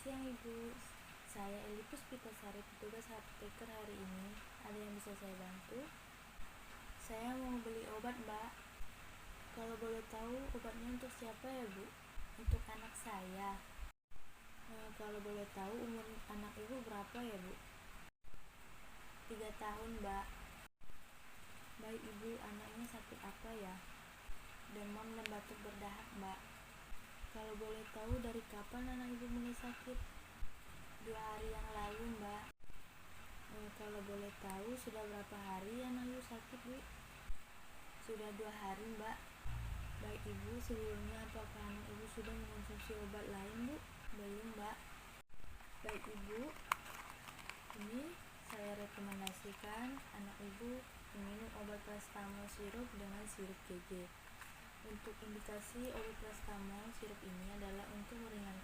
siang Ibu, saya Eli Puspitasari, petugas apoteker hari ini. Ada yang bisa saya bantu? Saya mau beli obat Mbak. Kalau boleh tahu obatnya untuk siapa ya Bu? Untuk anak saya. Kalau boleh tahu umur anak Ibu berapa ya Bu? 3 tahun Mbak. Baik Ibu, anaknya sakit apa ya? Demam dan batuk berdahak Mbak. Kalau boleh tahu dari kapan anak Ibu mulai sakit? 2 hari yang lalu Mbak. Kalau boleh tahu sudah berapa hari anak Ibu sakit Bu? Sudah 2 hari Mbak. Baik Ibu, sebelumnya apakah anak Ibu sudah mengonsumsi obat lain Bu? Belum Mbak. Baik Ibu, ini saya rekomendasikan anak Ibu meminum obat paracetamol sirup dengan sirup GG. Untuk indikasi obat paracetamol sirup ini adalah untuk meringankan